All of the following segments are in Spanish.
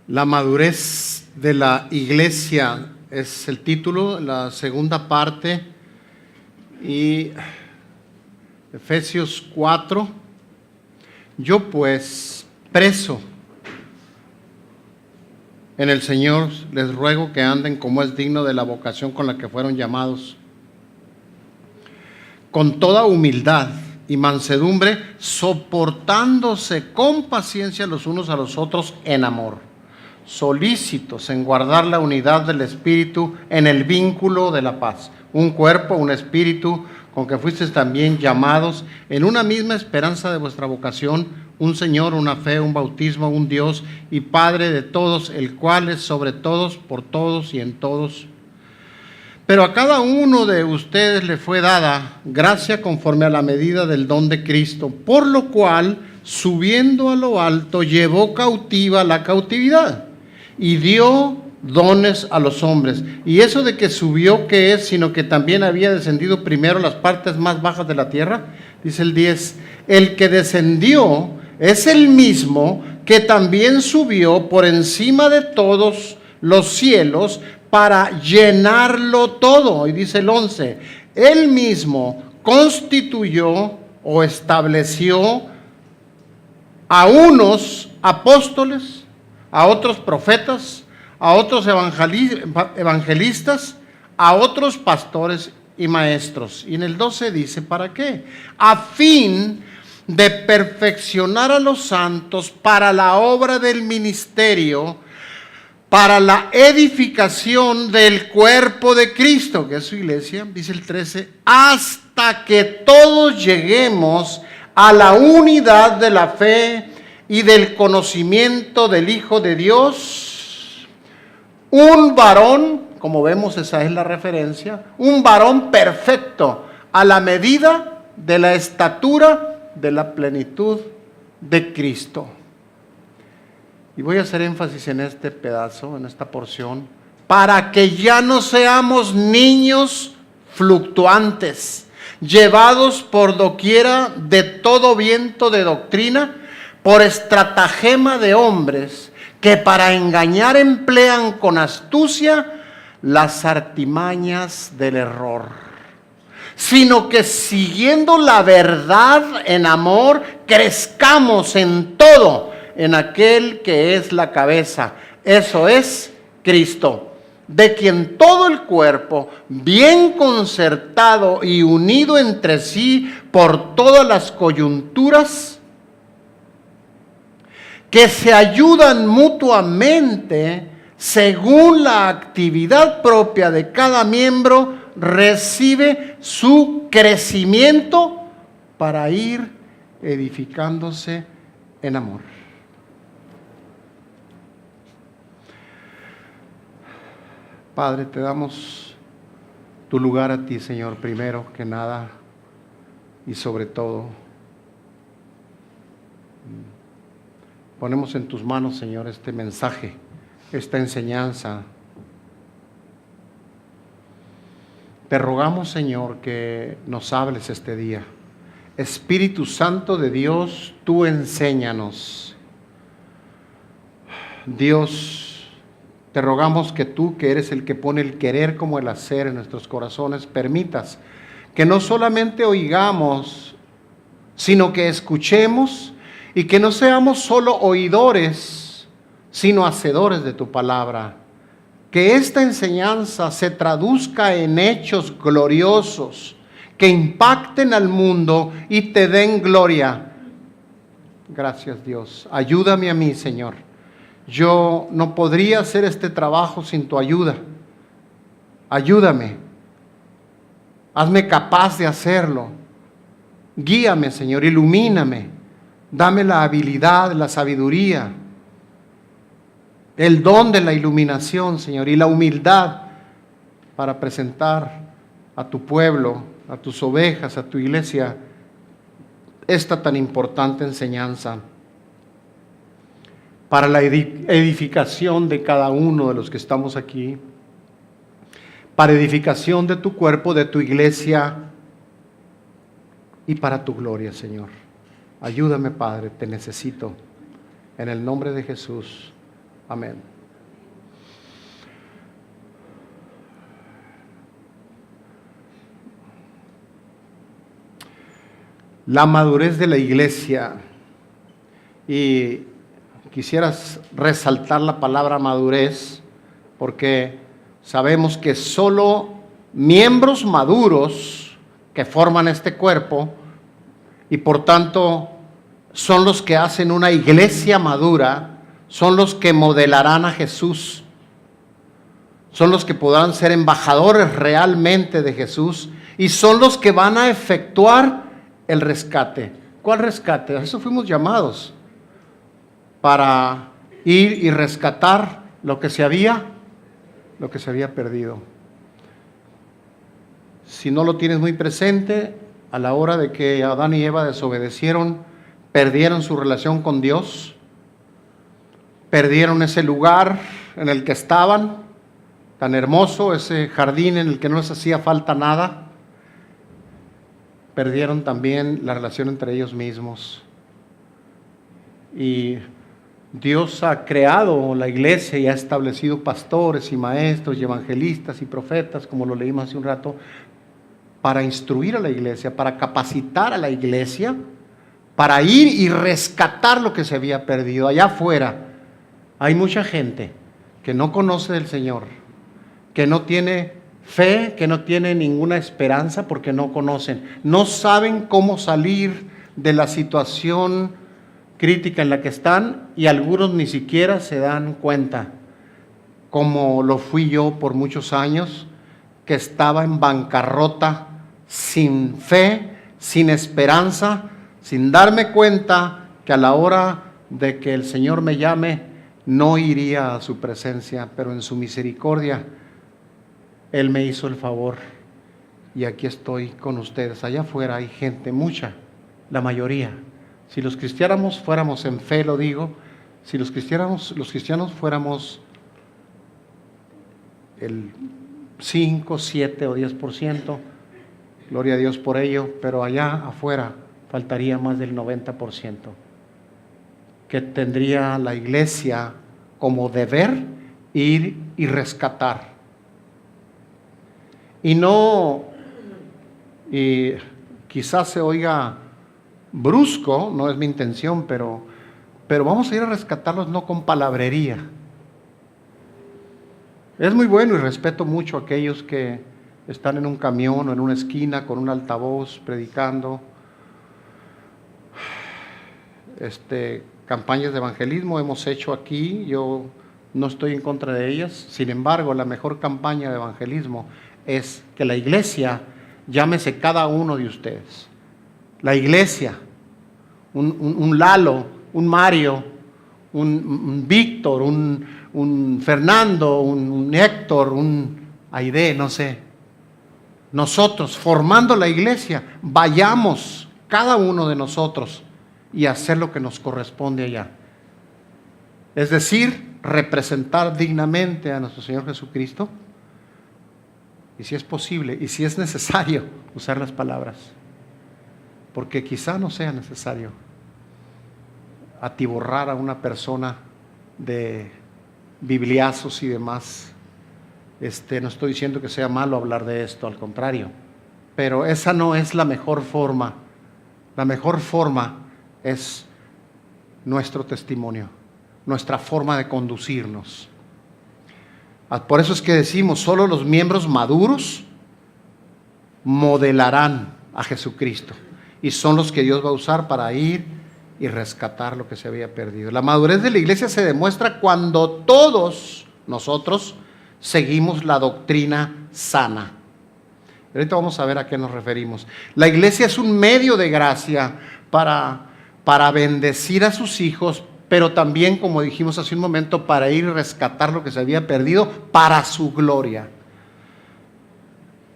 La madurez de la iglesia es el título, la segunda parte, y Efesios 4. Yo pues, preso en el Señor, les ruego que anden como es digno de la vocación con la que fueron llamados, con toda humildad y mansedumbre, soportándose con paciencia los unos a los otros en amor, solícitos en guardar la unidad del Espíritu en el vínculo de la paz. Un cuerpo, un espíritu, con que fuisteis también llamados en una misma esperanza de vuestra vocación, un Señor, una fe, un bautismo, un Dios y Padre de todos, el cual es sobre todos, por todos y en todos. Pero a cada uno de ustedes le fue dada gracia conforme a la medida del don de Cristo, por lo cual, subiendo a lo alto, llevó cautiva la cautividad y dio dones a los hombres. Y eso de que subió, ¿qué es? Sino que también había descendido primero a las partes más bajas de la tierra. Dice el 10, el que descendió es el mismo que también subió por encima de todos los cielos para llenarlo todo. Y dice el 11, él mismo constituyó o estableció a unos apóstoles, a otros profetas, a otros evangelistas, a otros pastores y maestros. Y en el 12 dice, ¿para qué? A fin de perfeccionar a los santos para la obra del ministerio, para la edificación del cuerpo de Cristo, que es su iglesia, dice el 13, hasta que todos lleguemos a la unidad de la fe y del conocimiento del Hijo de Dios, un varón, como vemos esa es la referencia, un varón perfecto a la medida de la estatura de la plenitud de Cristo. Y voy a hacer énfasis en este pedazo, en esta porción, para que ya no seamos niños fluctuantes, llevados por doquiera de todo viento de doctrina, por estratagema de hombres, que para engañar emplean con astucia las artimañas del error, sino que siguiendo la verdad en amor, crezcamos en todo en aquel que es la cabeza, eso es Cristo, de quien todo el cuerpo, bien concertado y unido entre sí por todas las coyunturas, que se ayudan mutuamente según la actividad propia de cada miembro, recibe su crecimiento para ir edificándose en amor. Padre, te damos tu lugar a ti, Señor, primero que nada y sobre todo. Ponemos en tus manos, Señor, este mensaje, esta enseñanza. Te rogamos, Señor, que nos hables este día. Espíritu Santo de Dios, tú enséñanos. Dios, te rogamos que tú, que eres el que pone el querer como el hacer en nuestros corazones, permitas que no solamente oigamos, sino que escuchemos y que no seamos solo oidores, sino hacedores de tu palabra. Que esta enseñanza se traduzca en hechos gloriosos, que impacten al mundo y te den gloria. Gracias, Dios. Ayúdame a mí, Señor. Yo no podría hacer este trabajo sin tu ayuda. Ayúdame. Hazme capaz de hacerlo. Guíame, Señor, ilumíname. Dame la habilidad, la sabiduría, el don de la iluminación, Señor, y la humildad para presentar a tu pueblo, a tus ovejas, a tu iglesia, esta tan importante enseñanza para la edificación de cada uno de los que estamos aquí, para edificación de tu cuerpo, de tu iglesia y para tu gloria, Señor. Ayúdame, Padre, te necesito. En el nombre de Jesús. Amén. La madurez de la iglesia. Y quisieras resaltar la palabra madurez, porque sabemos que solo miembros maduros que forman este cuerpo, y por tanto son los que hacen una iglesia madura, son los que modelarán a Jesús, son los que podrán ser embajadores realmente de Jesús, y son los que van a efectuar el rescate. ¿Cuál rescate? A eso fuimos llamados, para ir y rescatar lo que se había perdido. Si no lo tienes muy presente, a la hora de que Adán y Eva desobedecieron, perdieron su relación con Dios, perdieron ese lugar en el que estaban, tan hermoso, ese jardín en el que no les hacía falta nada. Perdieron también la relación entre ellos mismos. Y Dios ha creado la iglesia y ha establecido pastores y maestros y evangelistas y profetas, como lo leímos hace un rato, para instruir a la iglesia, para capacitar a la iglesia, para ir y rescatar lo que se había perdido. Allá afuera hay mucha gente que no conoce del Señor, que no tiene fe, que no tiene ninguna esperanza porque no conocen, no saben cómo salir de la situación crítica en la que están, y algunos ni siquiera se dan cuenta, como lo fui yo por muchos años, que estaba en bancarrota, sin fe, sin esperanza, sin darme cuenta que a la hora de que el Señor me llame, no iría a su presencia, pero en su misericordia Él me hizo el favor, y aquí estoy con ustedes. Allá afuera hay gente, mucha, la mayoría. Si los cristianos fuéramos en fe, lo digo, si los cristianos fuéramos el 5, 7 o 10%, gloria a Dios por ello, pero allá afuera faltaría más del 90%, que tendría la iglesia como deber ir y rescatar. Y quizás se oiga brusco, no es mi intención, pero vamos a ir a rescatarlos no con palabrería. Es muy bueno y respeto mucho a aquellos que están en un camión o en una esquina con un altavoz predicando. Campañas de evangelismo hemos hecho aquí, yo no estoy en contra de ellas. Sin embargo, la mejor campaña de evangelismo es que la iglesia, llámese cada uno de ustedes, la iglesia, un Lalo, un Mario, un Víctor, un Fernando, un Héctor, un Aide, no sé, nosotros formando la iglesia, vayamos cada uno de nosotros y hacer lo que nos corresponde allá. Es decir, representar dignamente a nuestro Señor Jesucristo, y si es posible, y si es necesario, usar las palabras, porque quizá no sea necesario atiborrar a una persona de bibliazos y demás. No estoy diciendo que sea malo hablar de esto, al contrario, pero esa no es la mejor forma. La mejor forma es nuestro testimonio, nuestra forma de conducirnos. Por eso es que decimos, solo los miembros maduros modelarán a Jesucristo, y son los que Dios va a usar para ir y rescatar lo que se había perdido. La madurez de la iglesia se demuestra cuando todos nosotros seguimos la doctrina sana. Ahorita vamos a ver a qué nos referimos. La iglesia es un medio de gracia para bendecir a sus hijos, pero también, como dijimos hace un momento, para ir a rescatar lo que se había perdido para su gloria.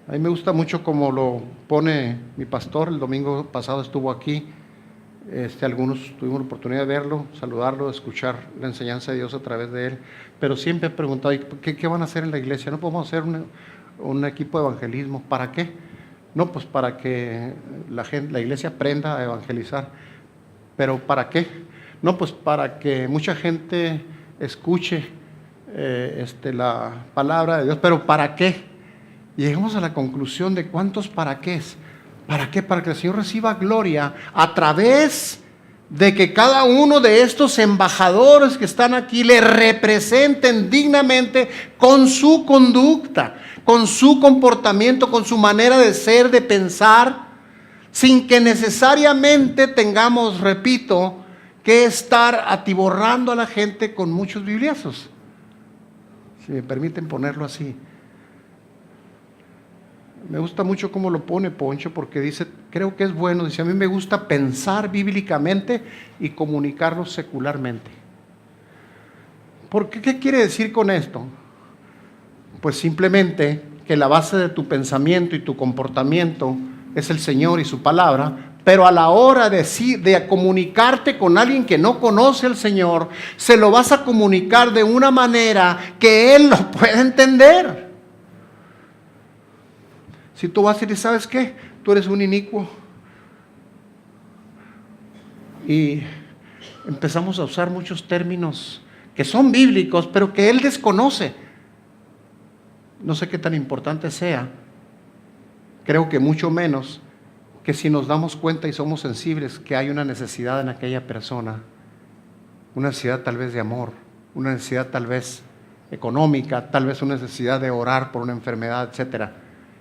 A mí me gusta mucho como lo pone mi pastor. El domingo pasado estuvo aquí. Algunos tuvimos la oportunidad de verlo, saludarlo, escuchar la enseñanza de Dios a través de él, pero siempre he preguntado, ¿qué van a hacer en la iglesia? ¿No podemos hacer un equipo de evangelismo? ¿Para qué? No, pues para que la iglesia aprenda a evangelizar. ¿Pero para qué? No, pues para que mucha gente escuche la palabra de Dios, pero ¿para qué? Y llegamos a la conclusión de cuántos para qué es. ¿Para qué? Para que el Señor reciba gloria a través de que cada uno de estos embajadores que están aquí le representen dignamente con su conducta, con su comportamiento, con su manera de ser, de pensar, sin que necesariamente tengamos, repito, que estar atiborrando a la gente con muchos bibliazos, si me permiten ponerlo así. Me gusta mucho cómo lo pone Poncho, porque dice, creo que es bueno, dice, a mí me gusta pensar bíblicamente y comunicarlo secularmente. ¿Por qué? ¿Qué quiere decir con esto? Pues simplemente que la base de tu pensamiento y tu comportamiento es el Señor y su palabra, pero a la hora de comunicarte con alguien que no conoce al Señor, se lo vas a comunicar de una manera que Él lo pueda entender. Si tú vas a decir, ¿sabes qué? Tú eres un inicuo. Y empezamos a usar muchos términos que son bíblicos, pero que Él desconoce. No sé qué tan importante sea. Creo que mucho menos que si nos damos cuenta y somos sensibles que hay una necesidad en aquella persona. Una necesidad tal vez de amor, una necesidad tal vez económica, tal vez una necesidad de orar por una enfermedad, etcétera.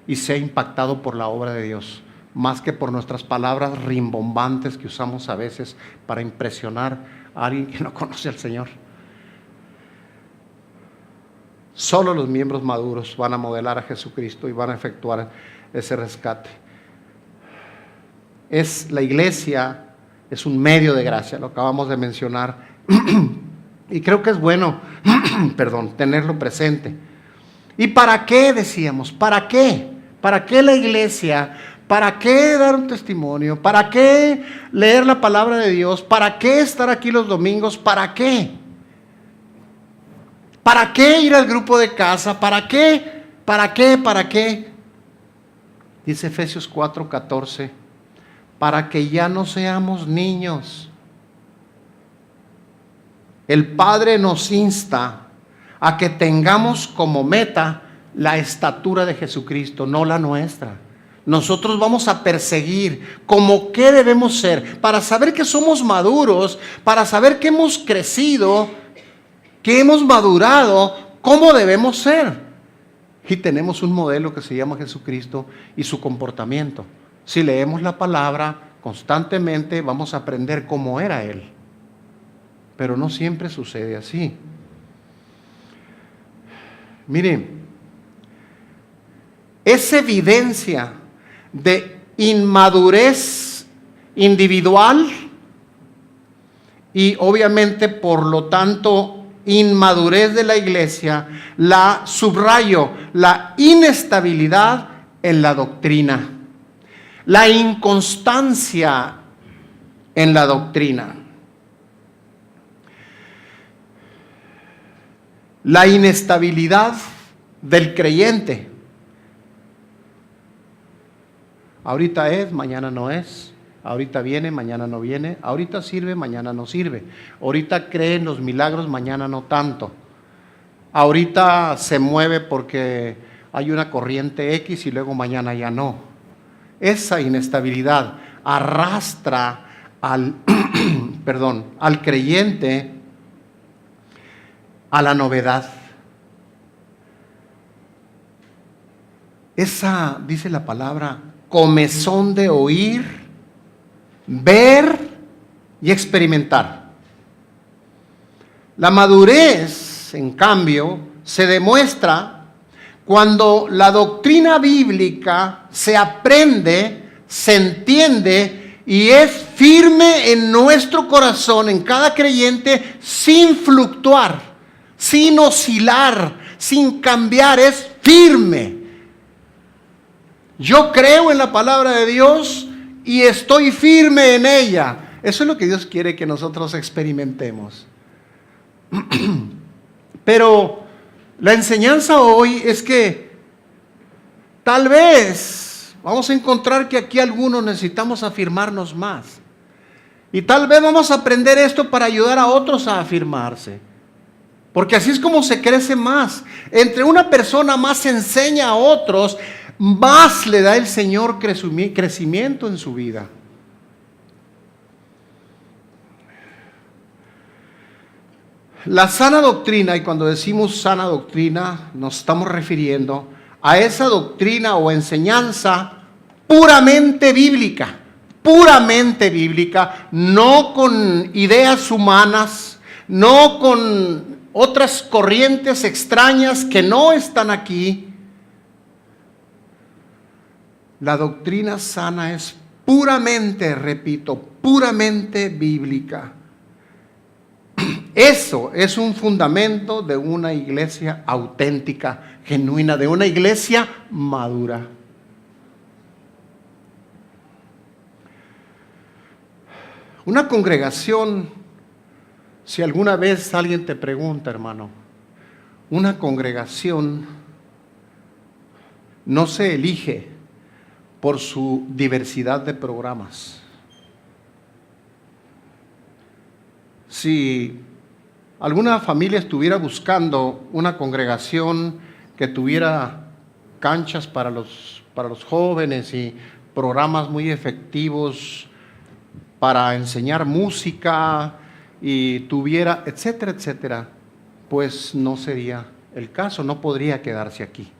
Y sea impactado por la obra de Dios, más que por nuestras palabras rimbombantes que usamos a veces para impresionar a alguien que no conoce al Señor. Solo los miembros maduros van a modelar a Jesucristo y van a efectuar ese rescate. La iglesia es un medio de gracia, lo acabamos de mencionar, y creo que es bueno tenerlo presente. ¿Y para qué decíamos? ¿Para qué? ¿Para qué la iglesia? ¿Para qué dar un testimonio? ¿Para qué leer la palabra de Dios? ¿Para qué estar aquí los domingos? ¿Para qué? ¿Para qué ir al grupo de casa? ¿Para qué? ¿Para qué? ¿Para qué? Dice Efesios 4:14, para que ya no seamos niños. El Padre nos insta a que tengamos como meta la estatura de Jesucristo, no la nuestra. Nosotros vamos a perseguir como qué debemos ser, para saber que somos maduros, para saber que hemos crecido, que hemos madurado, cómo debemos ser. Y tenemos un modelo que se llama Jesucristo y su comportamiento. Si leemos la palabra constantemente, vamos a aprender cómo era Él. Pero no siempre sucede así. Miren, es evidencia de inmadurez individual y obviamente por lo tanto inmadurez de la iglesia, la inestabilidad en la doctrina, la inconstancia en la doctrina, la inestabilidad del creyente. Ahorita es, mañana no es. Ahorita viene, mañana no viene. Ahorita sirve, mañana no sirve. Ahorita cree en los milagros, mañana no tanto. Ahorita se mueve porque hay una corriente X y luego mañana ya no. Esa inestabilidad arrastra al creyente a la novedad. Esa, dice la palabra, comezón de oír, ver y experimentar. La madurez, en cambio, se demuestra cuando la doctrina bíblica se aprende, se entiende y es firme en nuestro corazón, en cada creyente, sin fluctuar, sin oscilar, sin cambiar, es firme. Yo creo en la palabra de Dios y estoy firme en ella. Eso es lo que Dios quiere que nosotros experimentemos. Pero la enseñanza hoy es que tal vez vamos a encontrar que aquí algunos necesitamos afirmarnos más. Y tal vez vamos a aprender esto para ayudar a otros a afirmarse. Porque así es como se crece más. Entre una persona más enseña a otros, más le da el Señor crecimiento en su vida. La sana doctrina, y cuando decimos sana doctrina, nos estamos refiriendo a esa doctrina o enseñanza puramente bíblica, no con ideas humanas, no con otras corrientes extrañas que no están aquí. La doctrina sana es puramente, repito, puramente bíblica. Eso es un fundamento de una iglesia auténtica, genuina, de una iglesia madura. Una congregación, si alguna vez alguien te pregunta, hermano, una congregación no se elige por su diversidad de programas. Si alguna familia estuviera buscando una congregación que tuviera canchas para los jóvenes y programas muy efectivos para enseñar música y tuviera, etcétera, etcétera, pues no sería el caso, no podría quedarse aquí.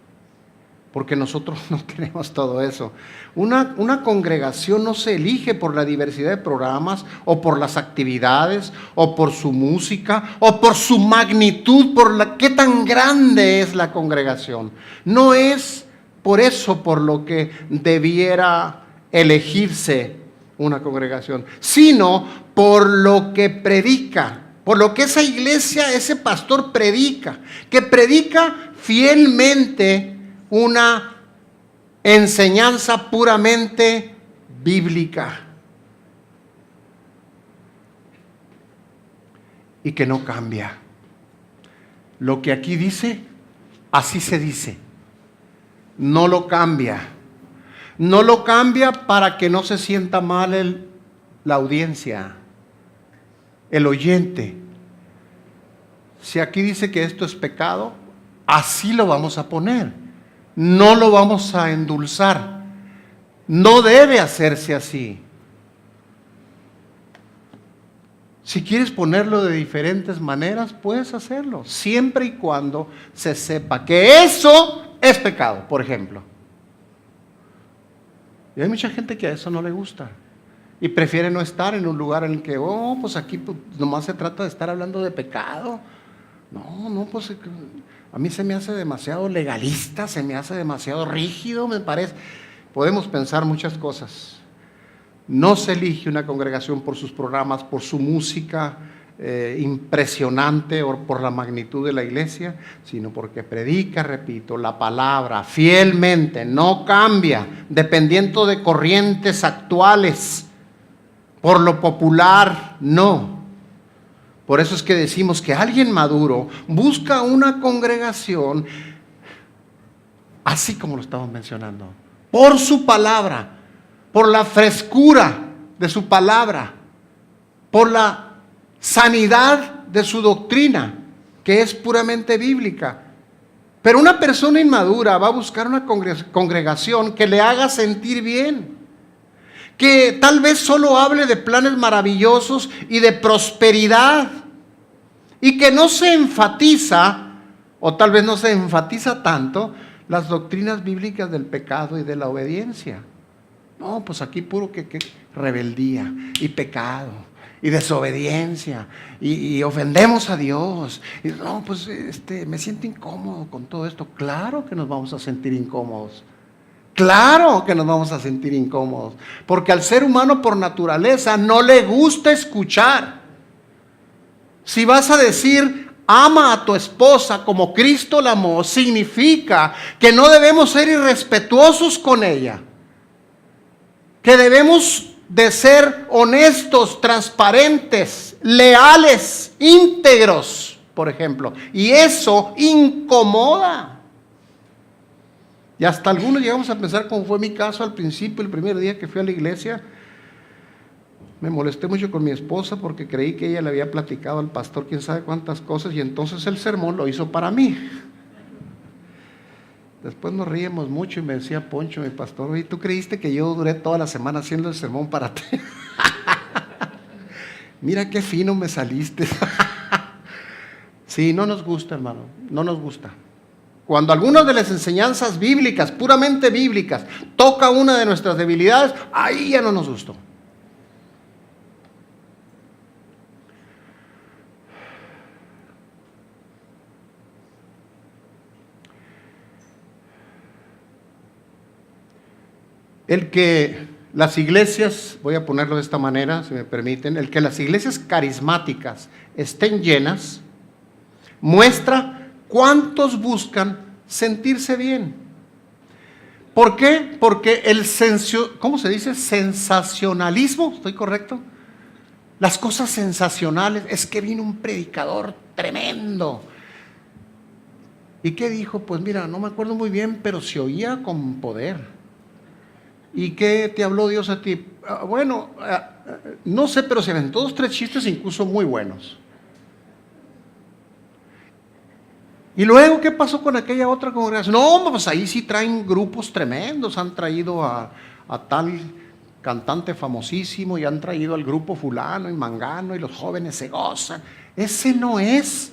Porque nosotros no tenemos todo eso. Una congregación no se elige por la diversidad de programas, o por las actividades, o por su música, o por su magnitud, qué tan grande es la congregación. No es por eso por lo que debiera elegirse una congregación, sino por lo que predica, por lo que esa iglesia, ese pastor predica, que predica fielmente una enseñanza puramente bíblica y que no cambia. Lo que aquí dice, así se dice. No lo cambia. No lo cambia para que no se sienta mal la audiencia, el oyente. Si aquí dice que esto es pecado, así lo vamos a poner. No lo vamos a endulzar. No debe hacerse así. Si quieres ponerlo de diferentes maneras, puedes hacerlo, siempre y cuando se sepa que eso es pecado, por ejemplo. Y hay mucha gente que a eso no le gusta y prefiere no estar en un lugar en el que, pues aquí nomás se trata de estar hablando de pecado. No, pues a mí se me hace demasiado legalista, se me hace demasiado rígido, me parece. Podemos pensar muchas cosas. No se elige una congregación por sus programas, por su música impresionante o por la magnitud de la iglesia, sino porque predica, repito, la palabra fielmente, no cambia, dependiendo de corrientes actuales, por lo popular, no. Por eso es que decimos que alguien maduro busca una congregación así como lo estamos mencionando, por su palabra, por la frescura de su palabra, por la sanidad de su doctrina, que es puramente bíblica. Pero una persona inmadura va a buscar una congregación que le haga sentir bien, que tal vez solo hable de planes maravillosos y de prosperidad, y que no se enfatiza, o tal vez no se enfatiza tanto, las doctrinas bíblicas del pecado y de la obediencia. No, pues aquí puro que rebeldía y pecado y desobediencia y ofendemos a Dios. Y no, pues me siento incómodo con todo esto. Claro que nos vamos a sentir incómodos. Claro que nos vamos a sentir incómodos, porque al ser humano por naturaleza no le gusta escuchar. Si vas a decir, ama a tu esposa como Cristo la amó, significa que no debemos ser irrespetuosos con ella, que debemos de ser honestos, transparentes, leales, íntegros, por ejemplo, y eso incomoda. Y hasta algunos llegamos a pensar, como fue mi caso al principio, el primer día que fui a la iglesia, Me molesté mucho con mi esposa porque creí que ella le había platicado al pastor quién sabe cuántas cosas y entonces el sermón lo hizo para mí. Después nos reímos mucho y me decía Poncho, mi pastor, oye, ¿tú creíste que yo duré toda la semana haciendo el sermón para ti? Mira qué fino me saliste. Sí, no nos gusta, hermano, no nos gusta. Cuando algunas de las enseñanzas bíblicas, puramente bíblicas, toca una de nuestras debilidades, ahí ya no nos gustó. El que las iglesias, voy a ponerlo de esta manera, si me permiten, el que las iglesias carismáticas estén llenas, muestra cuántos buscan sentirse bien. ¿Por qué? Porque ¿cómo se dice? Sensacionalismo, ¿estoy correcto? Las cosas sensacionales, es que vino un predicador tremendo. ¿Y qué dijo? Pues mira, no me acuerdo muy bien, pero se oía con poder. ¿Y qué te habló Dios a ti? Bueno, no sé, pero se aventó 2, 3 chistes incluso muy buenos. ¿Y luego qué pasó con aquella otra congregación? No, pues ahí sí traen grupos tremendos, han traído a tal cantante famosísimo y han traído al grupo fulano y mangano y los jóvenes se gozan. Ese no es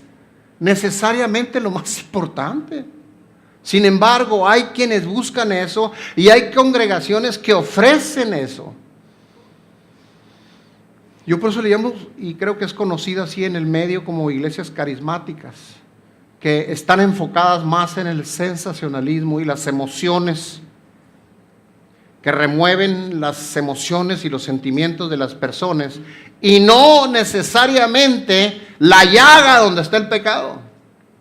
necesariamente lo más importante. Sin embargo, hay quienes buscan eso y hay congregaciones que ofrecen eso. Yo por eso le llamo, y creo que es conocida así en el medio como iglesias carismáticas, que están enfocadas más en el sensacionalismo y las emociones, que remueven las emociones y los sentimientos de las personas y no necesariamente la llaga donde está el pecado.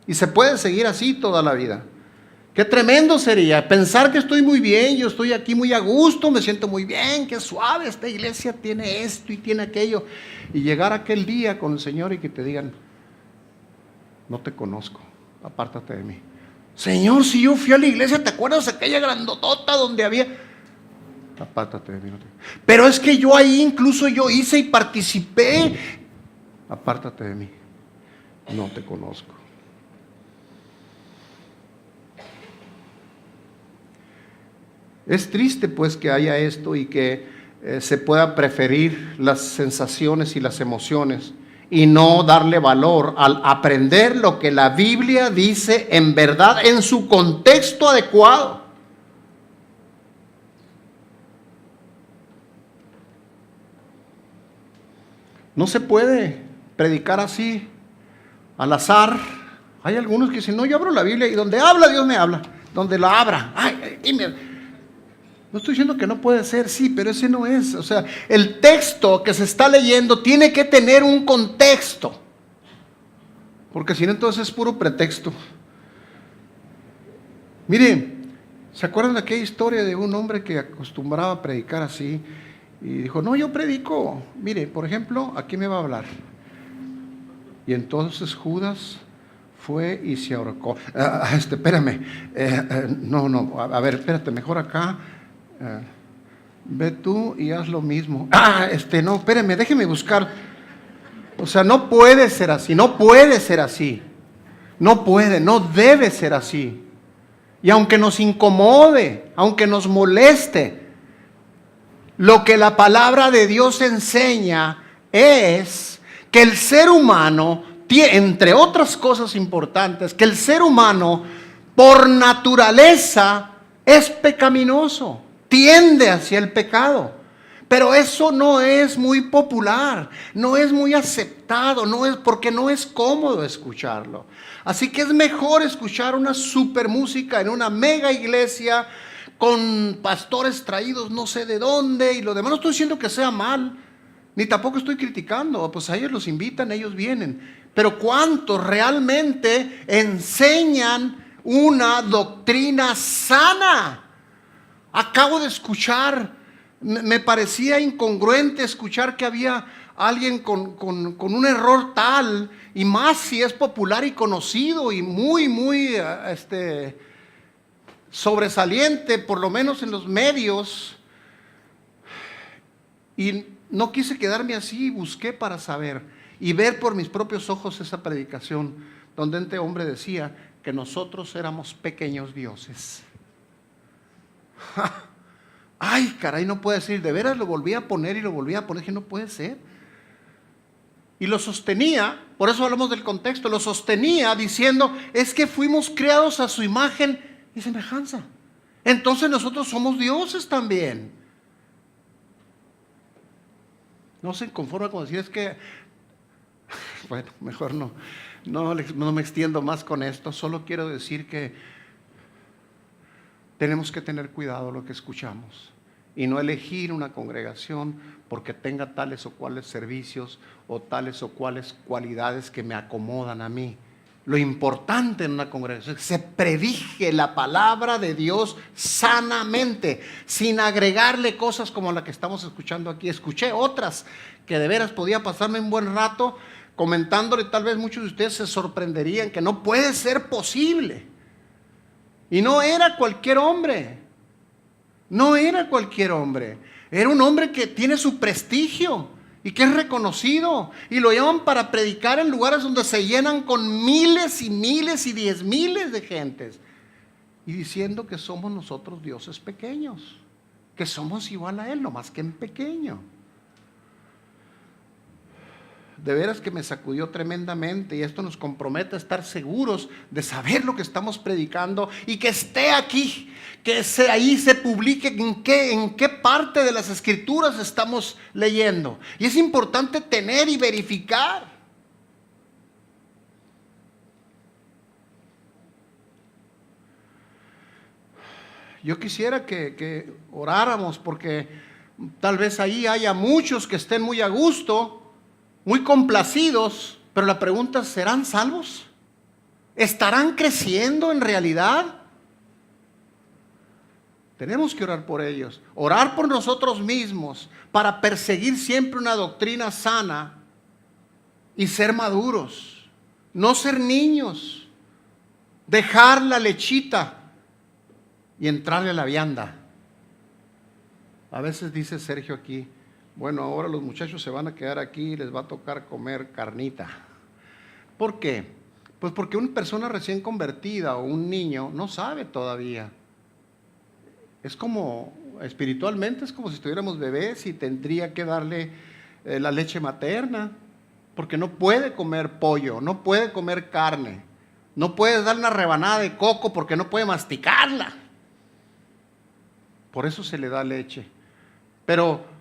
Y se puede seguir así toda la vida. Qué tremendo sería pensar que estoy muy bien, yo estoy aquí muy a gusto, me siento muy bien, qué suave, esta iglesia tiene esto y tiene aquello. Y llegar aquel día con el Señor y que te digan, no te conozco, apártate de mí. Señor, si yo fui a la iglesia, ¿te acuerdas de aquella grandotota donde había? Apártate de mí. Pero es que yo ahí incluso yo hice y participé. Apártate de mí, no te conozco. Es triste pues que haya esto y que se pueda preferir las sensaciones y las emociones y no darle valor al aprender lo que la Biblia dice en verdad en su contexto adecuado. No se puede predicar así al azar. Hay algunos que dicen, no, yo abro la Biblia y donde habla Dios me habla, donde la abra. Ay, dime. No estoy diciendo que no puede ser, sí, pero ese no es. O sea, el texto que se está leyendo tiene que tener un contexto. Porque si no, entonces es puro pretexto. Miren, ¿se acuerdan de aquella historia de un hombre que acostumbraba a predicar así? Y dijo, no, yo predico. Mire, por ejemplo, aquí me va a hablar. Y entonces Judas fue y se ahorcó. Espérame. No, a ver, espérate, mejor acá. Ve tú y haz lo mismo. No, espérame, déjeme buscar. O sea, no puede ser así, no puede ser así. No puede, no debe ser así. Y aunque nos incomode, aunque nos moleste, lo que la palabra de Dios enseña es que el ser humano, entre otras cosas importantes, que el ser humano por naturaleza es pecaminoso. Tiende hacia el pecado, pero eso no es muy popular, no es muy aceptado, porque no es cómodo escucharlo. Así que es mejor escuchar una super música en una mega iglesia con pastores traídos no sé de dónde y lo demás. No estoy diciendo que sea mal, ni tampoco estoy criticando, pues a ellos los invitan, ellos vienen. Pero ¿cuántos realmente enseñan una doctrina sana? Acabo de escuchar, me parecía incongruente escuchar que había alguien con un error tal, y más si es popular y conocido y muy sobresaliente, por lo menos en los medios. Y no quise quedarme así, busqué para saber y ver por mis propios ojos esa predicación donde este hombre decía que nosotros éramos pequeños dioses. Ay, caray, no puede ser. De veras lo volví a poner y lo volví a poner, que no puede ser. Y lo sostenía, por eso hablamos del contexto, lo sostenía diciendo, es que fuimos creados a su imagen y semejanza. Entonces nosotros somos dioses también. No se conforma con decir, es que, bueno, mejor no me extiendo más con esto, solo quiero decir que tenemos que tener cuidado lo que escuchamos y no elegir una congregación porque tenga tales o cuales servicios o tales o cuales cualidades que me acomodan a mí. Lo importante en una congregación es que se predique la palabra de Dios sanamente, sin agregarle cosas como la que estamos escuchando aquí. Escuché otras que de veras podía pasarme un buen rato comentándole, tal vez muchos de ustedes se sorprenderían que no puede ser posible. Y no era cualquier hombre, no era cualquier hombre, era un hombre que tiene su prestigio y que es reconocido y lo llaman para predicar en lugares donde se llenan con miles y miles y 10,000 de gentes y diciendo que somos nosotros dioses pequeños, que somos igual a él, no más que en pequeño. De veras que me sacudió tremendamente y esto nos compromete a estar seguros de saber lo que estamos predicando y que esté aquí, que ahí se publique en qué parte de las escrituras estamos leyendo. Y es importante tener y verificar. Yo quisiera que oráramos porque tal vez ahí haya muchos que estén muy a gusto, muy complacidos, pero la pregunta es, ¿serán salvos? ¿Estarán creciendo en realidad? Tenemos que orar por ellos, orar por nosotros mismos para perseguir siempre una doctrina sana y ser maduros, no ser niños, dejar la lechita y entrarle a la vianda. A veces dice Sergio aquí, bueno, ahora los muchachos se van a quedar aquí y les va a tocar comer carnita. ¿Por qué? Pues porque una persona recién convertida o un niño no sabe todavía. Es como, espiritualmente es como si estuviéramos bebés y tendría que darle la leche materna, porque no puede comer pollo, no puede comer carne, no puede darle una rebanada de coco porque no puede masticarla. Por eso se le da leche. Pero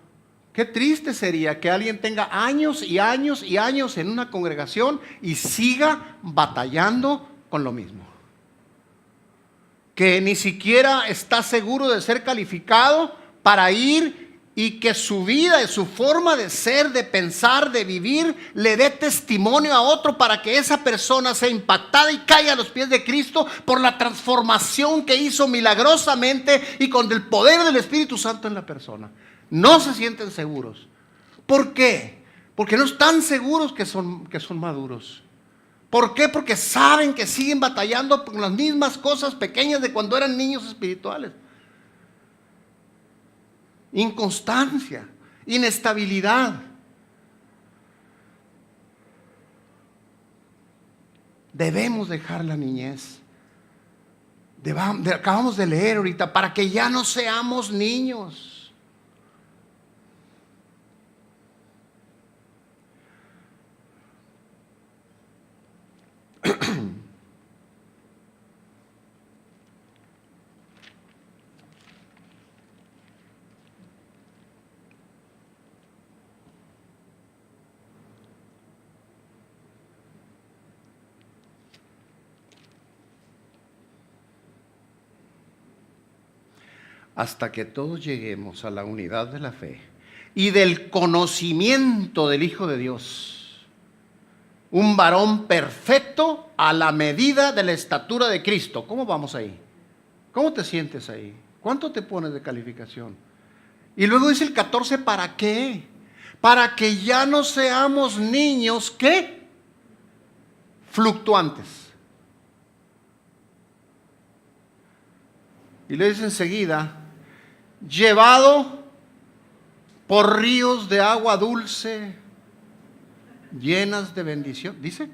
qué triste sería que alguien tenga años y años y años en una congregación y siga batallando con lo mismo. Que ni siquiera está seguro de ser calificado para ir y que su vida y su forma de ser, de pensar, de vivir, le dé testimonio a otro para que esa persona sea impactada y caiga a los pies de Cristo por la transformación que hizo milagrosamente y con el poder del Espíritu Santo en la persona. No se sienten seguros. ¿Por qué? Porque no están seguros que son maduros. ¿Por qué? Porque saben que siguen batallando con las mismas cosas pequeñas de cuando eran niños espirituales. Inconstancia, inestabilidad. Debemos dejar la niñez. Acabamos de leer ahorita, para que ya no seamos niños. Hasta que todos lleguemos a la unidad de la fe y del conocimiento del Hijo de Dios, un varón perfecto a la medida de la estatura de Cristo. ¿Cómo vamos ahí? ¿Cómo te sientes ahí? ¿Cuánto te pones de calificación? Y luego dice el 14, ¿para qué? Para que ya no seamos niños, ¿qué? Fluctuantes. Y le dice enseguida, llevado por ríos de agua dulce, llenas de bendición. ¿Dice?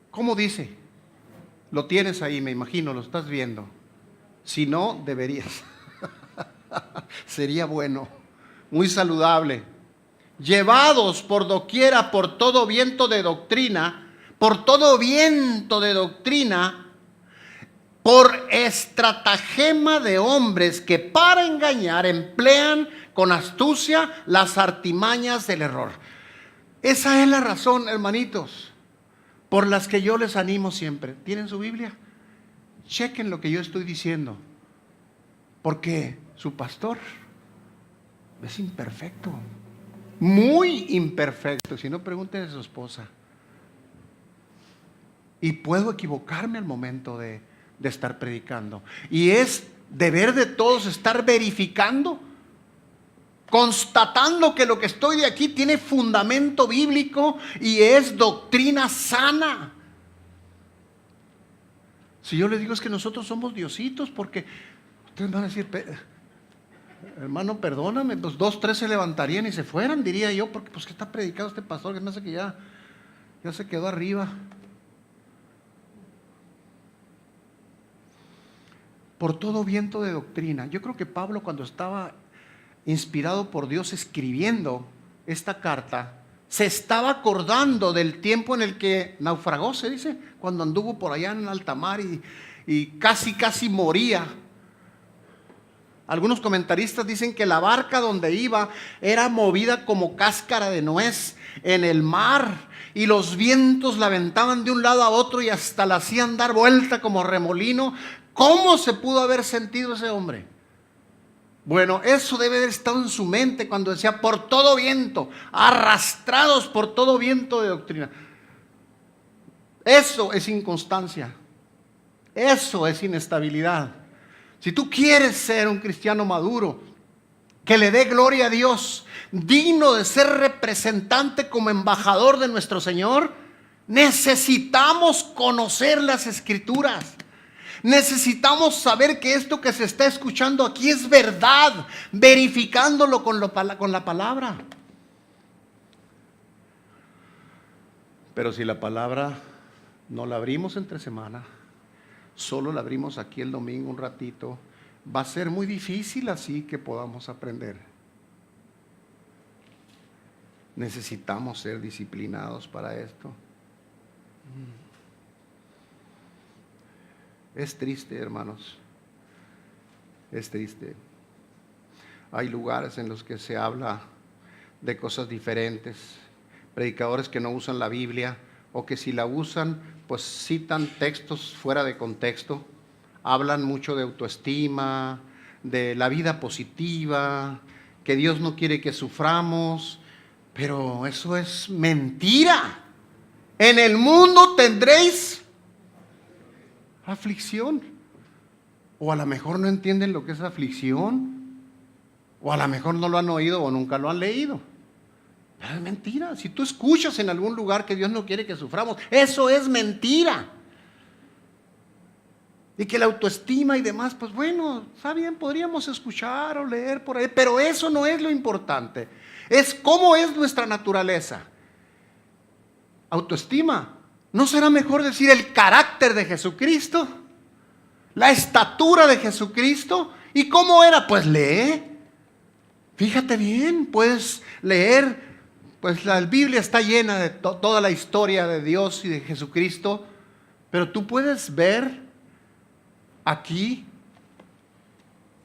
¿Cómo dice? Lo tienes ahí, me imagino, lo estás viendo. Si no, deberías. Sería bueno, muy saludable. Llevados por doquiera por todo viento de doctrina, por todo viento de doctrina, por estratagema de hombres que para engañar emplean con astucia las artimañas del error. Esa es la razón, hermanitos, por las que yo les animo siempre. ¿Tienen su Biblia? Chequen lo que yo estoy diciendo, porque su pastor es imperfecto, muy imperfecto. Si no, pregúntenle a su esposa. Y puedo equivocarme al momento de estar predicando. Y es deber de todos estar verificando, constatando que lo que estoy de aquí tiene fundamento bíblico y es doctrina sana. Si yo les digo es que nosotros somos diositos, porque ustedes van a decir, hermano, perdóname, pues 2, 3 se levantarían y se fueran, diría yo, porque pues que está predicado este pastor, que me hace que ya se quedó arriba. Por todo viento de doctrina. Yo creo que Pablo, cuando estaba inspirado por Dios escribiendo esta carta, se estaba acordando del tiempo en el que naufragó, se dice, cuando anduvo por allá en alta mar y casi moría. Algunos comentaristas dicen que la barca donde iba era movida como cáscara de nuez en el mar, y los vientos la aventaban de un lado a otro y hasta la hacían dar vuelta como remolino. ¿Cómo se pudo haber sentido ese hombre? Bueno, eso debe haber estado en su mente cuando decía por todo viento, arrastrados por todo viento de doctrina. Eso es inconstancia, eso es inestabilidad. Si tú quieres ser un cristiano maduro, que le dé gloria a Dios, digno de ser representante como embajador de nuestro Señor, necesitamos conocer las Escrituras. Necesitamos saber que esto que se está escuchando aquí es verdad, verificándolo con la palabra. Pero si la palabra no la abrimos entre semana, solo la abrimos aquí el domingo un ratito, va a ser muy difícil así que podamos aprender. Necesitamos ser disciplinados para esto. Es triste, hermanos, es triste. Hay lugares en los que se habla de cosas diferentes, predicadores que no usan la Biblia, o que si la usan, pues citan textos fuera de contexto, hablan mucho de autoestima, de la vida positiva, que Dios no quiere que suframos, pero eso es mentira. En el mundo tendréis aflicción. O a lo mejor no entienden lo que es aflicción, o a lo mejor no lo han oído o nunca lo han leído. Pero es mentira. Si tú escuchas en algún lugar que Dios no quiere que suframos, eso es mentira. Y que la autoestima y demás, pues bueno, está bien, podríamos escuchar o leer por ahí, pero eso no es lo importante. Es cómo es nuestra naturaleza. Autoestima. ¿No será mejor decir el carácter de Jesucristo? ¿La estatura de Jesucristo? ¿Y cómo era? Pues lee. Fíjate bien, puedes leer. Pues la Biblia está llena de toda la historia de Dios y de Jesucristo. Pero tú puedes ver aquí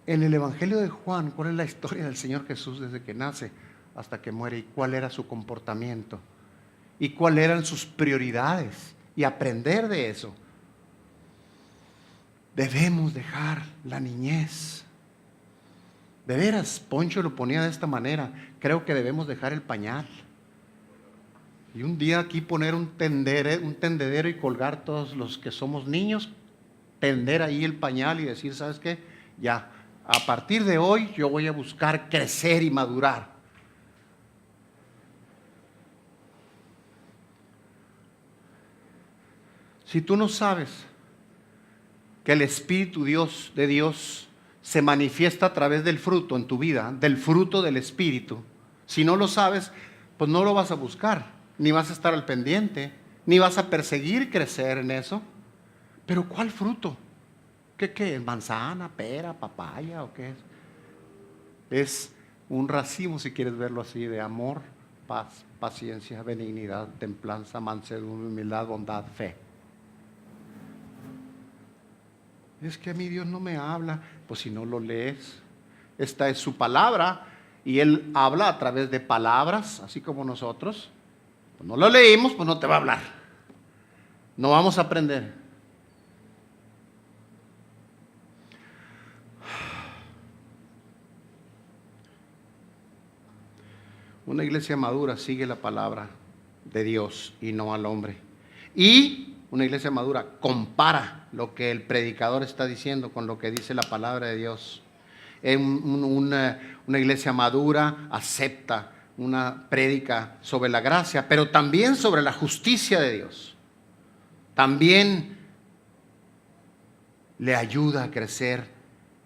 en el Evangelio de Juan cuál es la historia del Señor Jesús desde que nace hasta que muere y cuál era su comportamiento. Y cuáles eran sus prioridades, y aprender de eso. Debemos dejar la niñez. De veras, Poncho lo ponía de esta manera, creo que debemos dejar el pañal. Y un día aquí poner un tendedero y colgar todos los que somos niños, tender ahí el pañal y decir, ¿sabes qué? Ya, a partir de hoy yo voy a buscar crecer y madurar. Si tú no sabes que el Espíritu de Dios se manifiesta a través del fruto en tu vida, del fruto del Espíritu. Si no lo sabes, pues no lo vas a buscar, ni vas a estar al pendiente, ni vas a perseguir crecer en eso. Pero ¿cuál fruto? ¿Qué es? ¿Manzana, pera, papaya o qué es? Es un racimo, si quieres verlo así, de amor, paz, paciencia, benignidad, templanza, mansedumbre, humildad, bondad, fe. Es que a mí Dios no me habla. Pues si no lo lees, esta es su palabra y Él habla a través de palabras, así como nosotros. Pues no lo leímos, pues no te va a hablar. No vamos a aprender. Una iglesia madura sigue la palabra de Dios y no al hombre. Y una iglesia madura compara lo que el predicador está diciendo con lo que dice la palabra de Dios. Una iglesia madura acepta una prédica sobre la gracia, pero también sobre la justicia de Dios. También le ayuda a crecer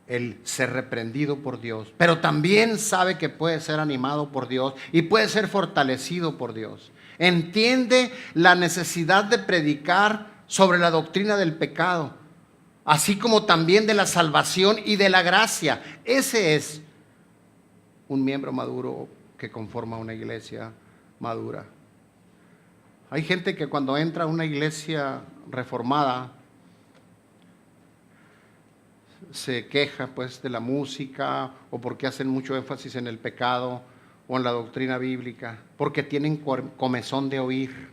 el ser reprendido por Dios, pero también sabe que puede ser animado por Dios y puede ser fortalecido por Dios. Entiende la necesidad de predicar sobre la doctrina del pecado, así como también de la salvación y de la gracia. Ese es un miembro maduro que conforma una iglesia madura. Hay gente que cuando entra a una iglesia reformada se queja pues de la música, o porque hacen mucho énfasis en el pecado o en la doctrina bíblica, porque tienen comezón de oír.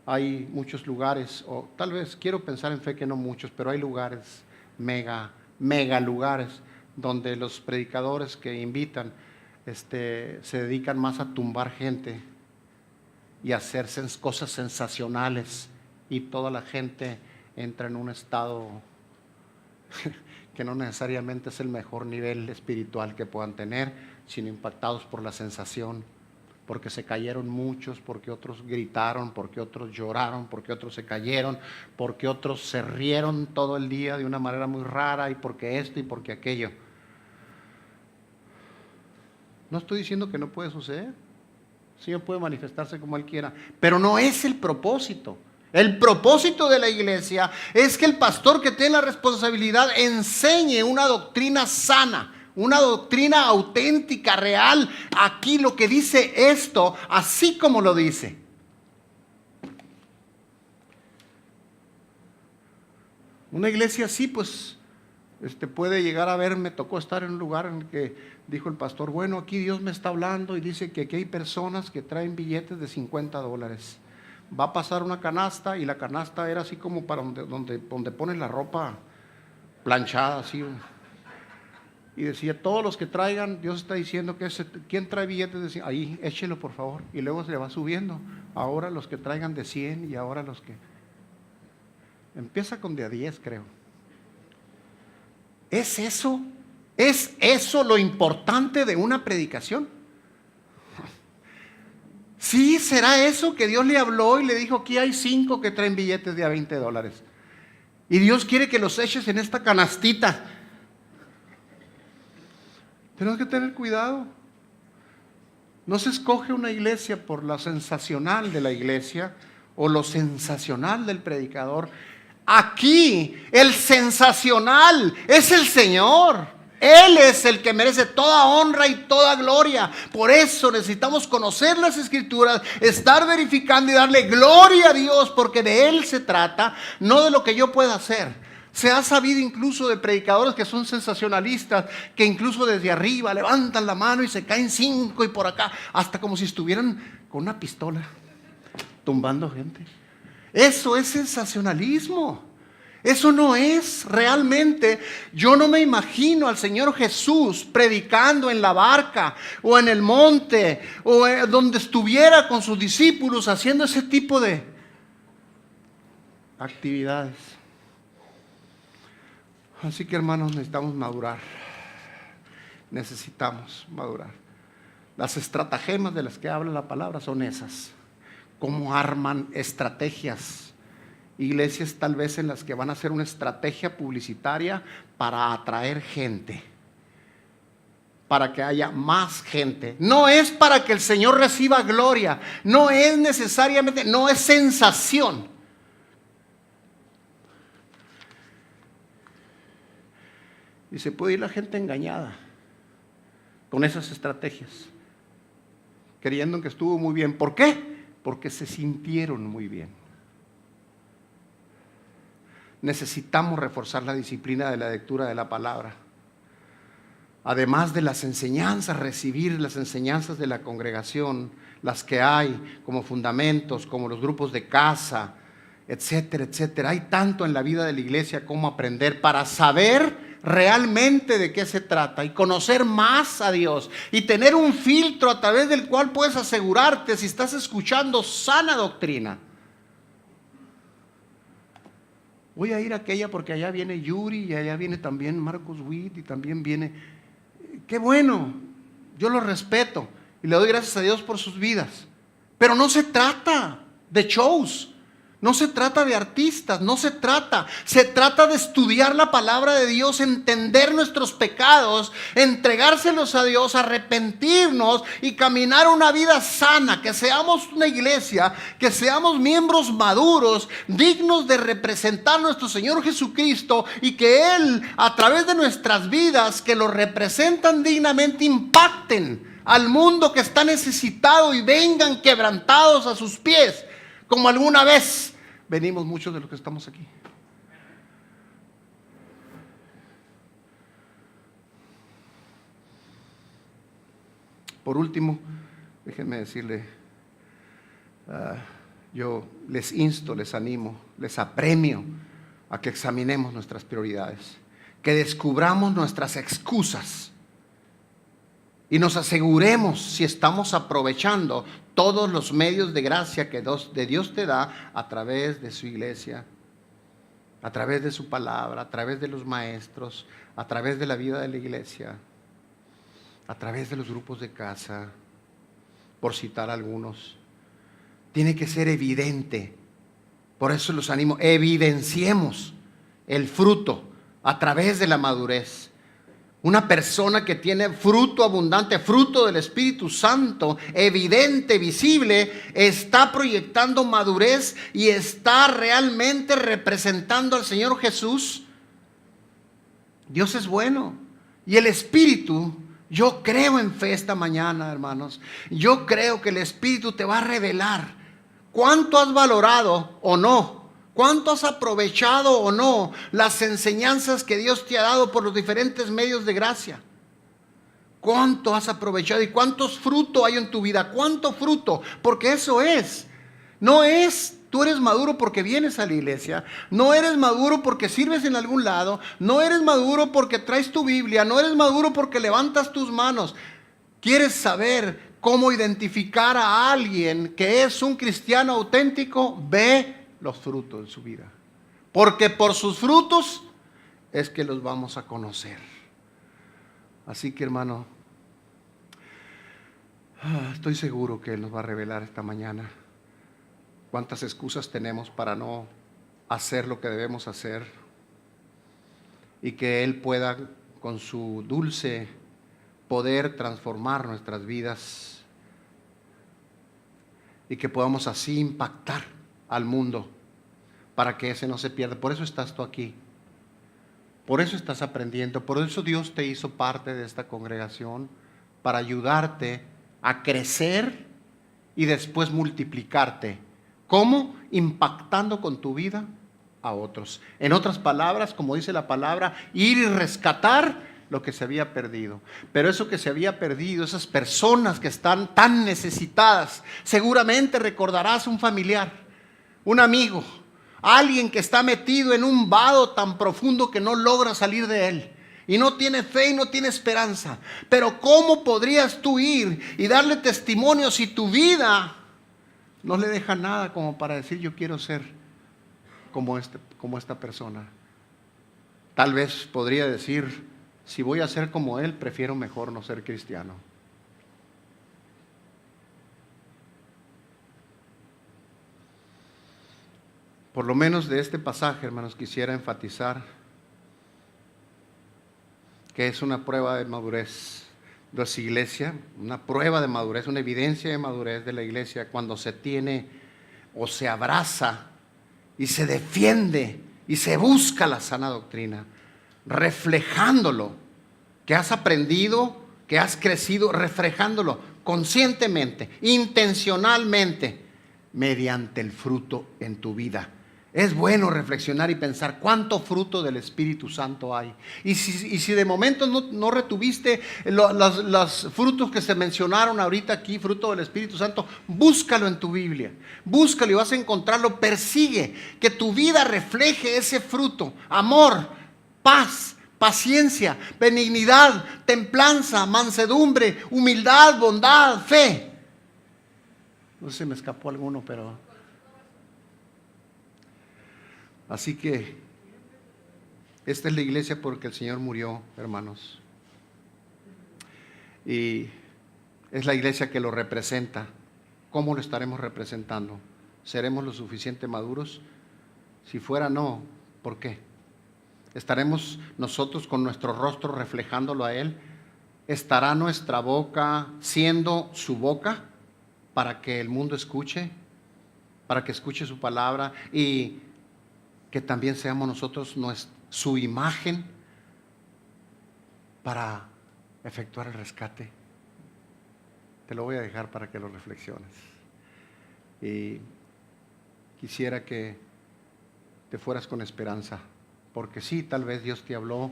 Hay muchos lugares, o tal vez quiero pensar en fe que no muchos, pero hay lugares, mega lugares, donde los predicadores que invitan se dedican más a tumbar gente y a hacer cosas sensacionales, y toda la gente entra en un estado que no necesariamente es el mejor nivel espiritual que puedan tener, sino impactados por la sensación, porque se cayeron muchos, porque otros gritaron, porque otros lloraron, porque otros se cayeron, porque otros se rieron todo el día de una manera muy rara, y porque esto y porque aquello. No estoy diciendo que no puede suceder, el Señor puede manifestarse como Él quiera, pero no es el propósito. El propósito de la iglesia es que el pastor que tiene la responsabilidad enseñe una doctrina sana, una doctrina auténtica, real. Aquí lo que dice esto, así como lo dice. Una iglesia así, pues, puede llegar a ver. Me tocó estar en un lugar en el que dijo el pastor: bueno, aquí Dios me está hablando y dice que aquí hay personas que traen billetes de $50. Va a pasar una canasta, y la canasta era así como para donde ponen la ropa planchada, así. Y decía: todos los que traigan, Dios está diciendo que ¿quién trae billetes de 100? Ahí, échelo por favor. Y luego se le va subiendo. Ahora los que traigan de 100, y ahora los que... Empieza con de a 10, creo. ¿Es eso lo importante de una predicación? Sí, será eso que Dios le habló y le dijo: aquí hay 5 que traen billetes de a $20. Y Dios quiere que los eches en esta canastita. Tenemos que tener cuidado. No se escoge una iglesia por lo sensacional de la iglesia o lo sensacional del predicador. Aquí el sensacional es el Señor. Él es el que merece toda honra y toda gloria. Por eso necesitamos conocer las Escrituras, estar verificando y darle gloria a Dios, porque de Él se trata, no de lo que yo pueda hacer. Se ha sabido incluso de predicadores que son sensacionalistas, que incluso desde arriba levantan la mano y se caen 5, y por acá, hasta como si estuvieran con una pistola tumbando gente. Eso es sensacionalismo. Eso no es realmente. Yo no me imagino al Señor Jesús predicando en la barca o en el monte o donde estuviera con sus discípulos haciendo ese tipo de actividades. Así que, hermanos, necesitamos madurar. Necesitamos madurar. Las estratagemas de las que habla la palabra son esas. Cómo arman estrategias iglesias tal vez en las que van a hacer una estrategia publicitaria para atraer gente, para que haya más gente. No es para que el Señor reciba gloria, no es necesariamente, no es sensación. Y se puede ir la gente engañada con esas estrategias, creyendo que estuvo muy bien. ¿Por qué? Porque se sintieron muy bien. Necesitamos reforzar la disciplina de la lectura de la palabra. Además de las enseñanzas, recibir las enseñanzas de la congregación, las que hay como fundamentos, como los grupos de casa, etcétera, etcétera. Hay tanto en la vida de la iglesia como aprender para saber realmente de qué se trata y conocer más a Dios y tener un filtro a través del cual puedes asegurarte si estás escuchando sana doctrina. Voy a ir a aquella porque allá viene Yuri y allá viene también Marcos Witt y también viene... Qué bueno, yo lo respeto y le doy gracias a Dios por sus vidas. Pero no se trata de shows, no se trata de artistas, se trata de estudiar la palabra de Dios, entender nuestros pecados, entregárselos a Dios, arrepentirnos y caminar una vida sana, que seamos una iglesia, que seamos miembros maduros, dignos de representar a nuestro Señor Jesucristo y que Él, a través de nuestras vidas, que lo representan dignamente, impacten al mundo que está necesitado y vengan quebrantados a sus pies, como alguna vez venimos muchos de los que estamos aquí. Por último, déjenme decirle, yo les insto, les animo, les apremio a que examinemos nuestras prioridades, que descubramos nuestras excusas y nos aseguremos si estamos aprovechando todos los medios de gracia que Dios te da a través de su iglesia, a través de su palabra, a través de los maestros, a través de la vida de la iglesia, a través de los grupos de casa, por citar algunos. Tiene que ser evidente. Por eso los animo, evidenciemos el fruto a través de la madurez. Una persona que tiene fruto abundante, fruto del Espíritu Santo, evidente, visible, está proyectando madurez y está realmente representando al Señor Jesús. Dios es bueno. Y el Espíritu, yo creo en fe esta mañana, hermanos. Yo creo que el Espíritu te va a revelar cuánto has valorado o no. ¿Cuánto has aprovechado o no las enseñanzas que Dios te ha dado por los diferentes medios de gracia? ¿Cuánto has aprovechado y cuántos frutos hay en tu vida? ¿Cuánto fruto? Porque eso es. No es, tú eres maduro porque vienes a la iglesia. No eres maduro porque sirves en algún lado. No eres maduro porque traes tu Biblia. No eres maduro porque levantas tus manos. ¿Quieres saber cómo identificar a alguien que es un cristiano auténtico? Ve los frutos de su vida, porque por sus frutos es que los vamos a conocer. Así que, hermano, estoy seguro que Él nos va a revelar esta mañana cuántas excusas tenemos para no hacer lo que debemos hacer, y que Él pueda con su dulce poder transformar nuestras vidas y que podamos así impactar al mundo para que ese no se pierda. Por eso estás tú aquí, por eso estás aprendiendo, por eso Dios te hizo parte de esta congregación, para ayudarte a crecer y después multiplicarte. ¿Cómo? Impactando con tu vida a otros. En otras palabras, como dice la palabra, ir y rescatar lo que se había perdido. Pero eso que se había perdido, esas personas que están tan necesitadas, seguramente recordarás un familiar, un amigo, alguien que está metido en un vado tan profundo que no logra salir de él y no tiene fe y no tiene esperanza. Pero ¿cómo podrías tú ir y darle testimonio si tu vida no le deja nada como para decir yo quiero ser como esta persona? Tal vez podría decir, si voy a ser como él, prefiero mejor no ser cristiano. Por lo menos de este pasaje, hermanos, quisiera enfatizar que es una prueba de madurez de su iglesia, una prueba de madurez, una evidencia de madurez de la iglesia cuando se tiene o se abraza y se defiende y se busca la sana doctrina, reflejándolo, que has aprendido, que has crecido, reflejándolo conscientemente, intencionalmente, mediante el fruto en tu vida. Es bueno reflexionar y pensar cuánto fruto del Espíritu Santo hay. Y si de momento no retuviste los frutos que se mencionaron ahorita aquí, fruto del Espíritu Santo, búscalo en tu Biblia. Búscalo y vas a encontrarlo. Persigue que tu vida refleje ese fruto. Amor, paz, paciencia, benignidad, templanza, mansedumbre, humildad, bondad, fe. No sé si me escapó alguno, pero... Así que esta es la iglesia porque el Señor murió, hermanos. Y es la iglesia que lo representa. ¿Cómo lo estaremos representando? ¿Seremos lo suficiente maduros? Si fuera no, ¿por qué? ¿Estaremos nosotros con nuestro rostro reflejándolo a Él? ¿Estará nuestra boca siendo su boca para que el mundo escuche? Para que escuche su palabra y que también seamos nosotros su imagen para efectuar el rescate. Te lo voy a dejar para que lo reflexiones. Y quisiera que te fueras con esperanza, porque sí, tal vez Dios te habló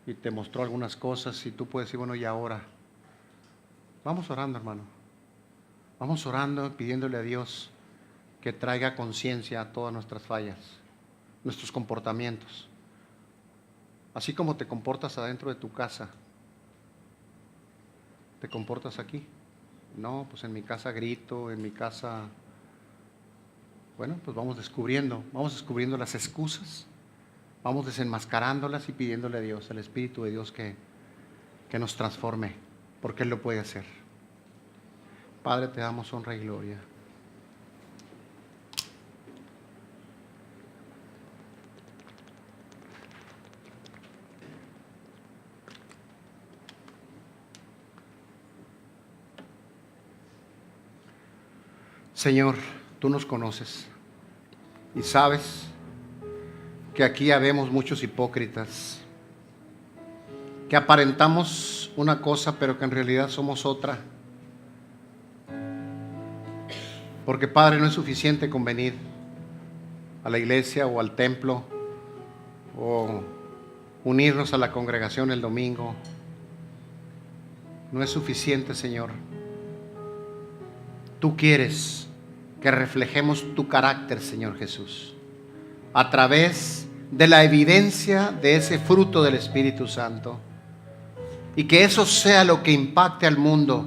y te mostró algunas cosas y tú puedes decir, bueno, y ahora. Vamos orando, hermano. Vamos orando, pidiéndole a Dios que traiga conciencia a todas nuestras fallas, nuestros comportamientos. Así como te comportas adentro de tu casa, ¿te comportas aquí? No, pues en mi casa grito, en mi casa... Bueno, pues vamos descubriendo las excusas, vamos desenmascarándolas y pidiéndole a Dios, al Espíritu de Dios que nos transforme, porque Él lo puede hacer. Padre, te damos honra y gloria. Señor, tú nos conoces y sabes que aquí habemos muchos hipócritas, que aparentamos una cosa pero que en realidad somos otra. Porque, Padre, no es suficiente con venir a la iglesia o al templo o unirnos a la congregación el domingo. No es suficiente, Señor. Tú quieres que reflejemos tu carácter, Señor Jesús, a través de la evidencia de ese fruto del Espíritu Santo, y que eso sea lo que impacte al mundo,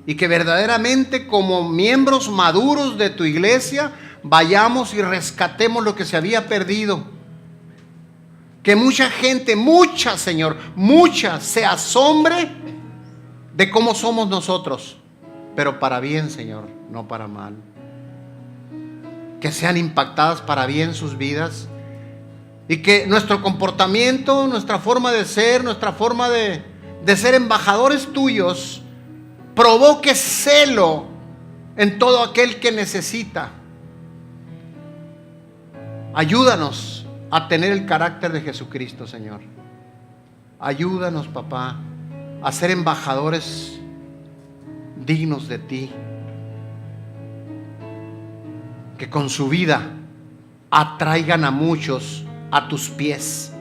y que verdaderamente como miembros maduros de tu iglesia vayamos y rescatemos lo que se había perdido. Que mucha gente, Señor, se asombre de cómo somos nosotros, pero para bien, Señor, no para mal. Que sean impactadas para bien sus vidas y que nuestro comportamiento, nuestra forma de ser, nuestra forma de ser embajadores tuyos provoque celo en todo aquel que necesita. Ayúdanos a tener el carácter de Jesucristo, Señor. Ayúdanos, papá, a ser embajadores dignos de ti, que con su vida atraigan a muchos a tus pies,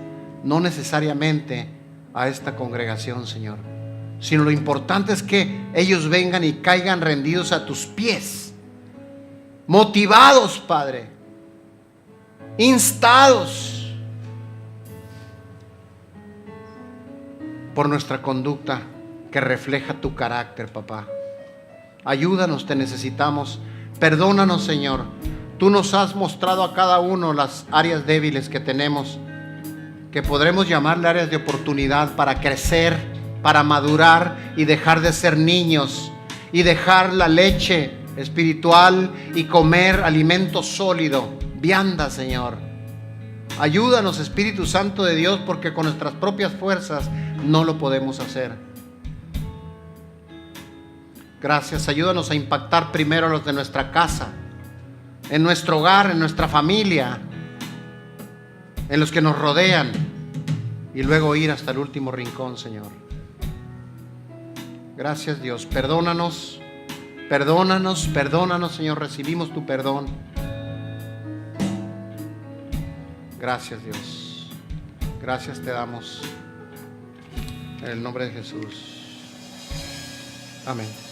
no necesariamente a esta congregación, Señor, sino lo importante es que ellos vengan y caigan rendidos a tus pies, motivados, Padre, instados por nuestra conducta que refleja tu carácter, papá. Ayúdanos, te necesitamos. Perdónanos, Señor. Tú nos has mostrado a cada uno las áreas débiles que tenemos, que podremos llamarle áreas de oportunidad para crecer, para madurar y dejar de ser niños y dejar la leche espiritual y comer alimento sólido vianda, Señor. Ayúdanos, Espíritu Santo de Dios, porque con nuestras propias fuerzas no lo podemos hacer. Gracias, ayúdanos a impactar primero a los de nuestra casa, en nuestro hogar, en nuestra familia, en los que nos rodean, y luego ir hasta el último rincón, Señor. Gracias, Dios. Perdónanos, perdónanos, perdónanos, Señor. Recibimos tu perdón. Gracias, Dios. Gracias te damos. En el nombre de Jesús. Amén.